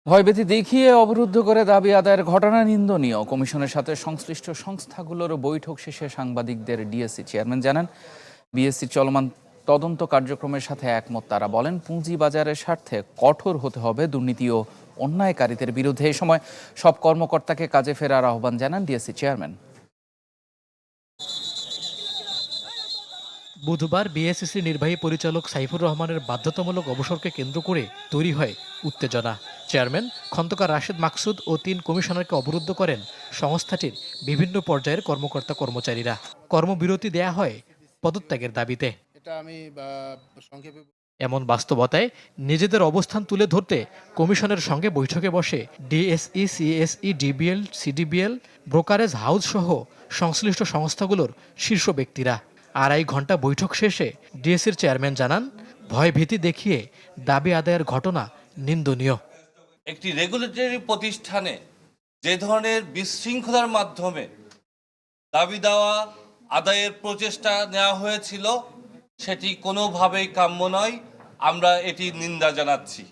ভয়ভীতি দেখিয়ে অবরুদ্ধ করে দাবি আদায়ের ঘটনা নিন্দনীয়। কমিশনের সাথে সংশ্লিষ্ট সংস্থাগুলোর বৈঠক শেষে সাংবাদিকদের ডিএসসি চেয়ারম্যান জানান, বিএসসি চলমান তদন্ত কার্যক্রমের সাথে একমত। তারা বলেন, পুঁজিবাজারের স্বার্থে কঠোর হতে হবে দুর্নীতি ও অন্যায়কারীদের বিরুদ্ধে। এ সময় সব কর্মকর্তাকে কাজে ফেরার আহ্বান জানান ডিএসসি চেয়ারম্যান। বুধবার বিএসইসি নির্বাহী পরিচালক সাইফুর রহমানের বাধ্যতামূলক অবসরকে কেন্দ্র করে তৈরি হয় উত্তেজনা। চেয়ারম্যান খন্দকার রাশেদ মাকসুদ ও ৩ কমিশনারকে অবরুদ্ধ করেন সংস্থাটির বিভিন্ন পর্যায়ের কর্মকর্তা কর্মচারীরা। কর্মবিরতি দেয়া হয় পদত্যাগের দাবিতে। এমন বাস্তবতায় নিজেদের অবস্থান তুলে ধরতে কমিশনের সঙ্গে বৈঠকে বসে DSE, CSE, DBL, CDBL, brokerage house সহ সংশ্লিষ্ট সংস্থাগুলোর শীর্ষ ব্যক্তিরা। ২.৫ ঘন্টা বৈঠক শেষে ডিএসসির চেয়ারম্যান জানান, ভয়ভীতি দেখিয়ে দাবি আদায়ের ঘটনা নিন্দনীয়। একটি রেগুলেটরি প্রতিষ্ঠানে যে ধরনের বিশৃঙ্খলার মাধ্যমে দাবি দেওয়া আদায়ের প্রচেষ্টা নেওয়া হয়েছিল, সেটি কোনোভাবেই কাম্য নয়। আমরা এটি নিন্দা জানাচ্ছি।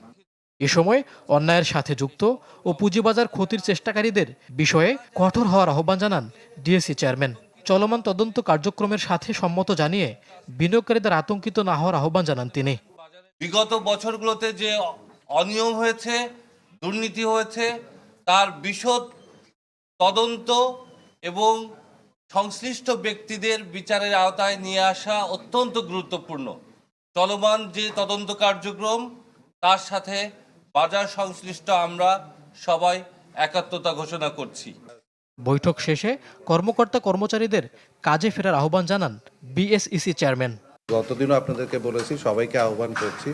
এ সময় অন্যায়ের সাথে যুক্ত ও পুঁজিবাজার ক্ষতির চেষ্টাকারীদের বিষয়ে কঠোর হওয়ার আহ্বান জানান ডিএসসি চেয়ারম্যান। চলমান তদন্ত কার্যক্রমের সাথে সম্মত জানিয়ে বিনিয়োগকারীদের আতঙ্কিত না হওয়ার আহ্বান জানান তিনি। বিগত বছরগুলোতে যে অনিয়ম হয়েছে, দুর্নীতি হয়েছে, তার বিশদ তদন্ত এবং সংশ্লিষ্ট ব্যক্তিদের বিচারের আওতায় নিয়ে আসা অত্যন্ত গুরুত্বপূর্ণ। চলমান যে তদন্ত কার্যক্রম, তার সাথে বাজার সংশ্লিষ্ট আমরা সবাই একাত্মতা ঘোষণা করছি। বৈঠক শেষে কর্মকর্তা কর্মচারীদের কাজে ফেরার আহ্বান জানান বিএসইসি চেয়ারম্যান। গতদিনও আপনাদেরকে বলেছি, সবাইকে আহ্বান করছি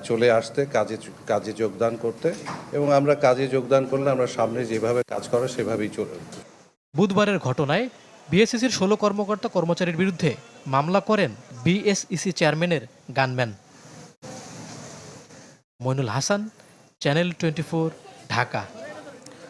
চলে আসতে, কাজে যোগদান করতে, এবং আমরা কাজে যোগদান করলে আমরা সামনে যেভাবে কাজ করা সেভাবেই চলবে। বুধবারের ঘটনায় বিএসইসির ১৬ কর্মকর্তা কর্মচারীর বিরুদ্ধে মামলা করেন বিএসইসি চেয়ারম্যানের গানম্যান। মইনুল হাসান, চ্যানেল 24, ঢাকা।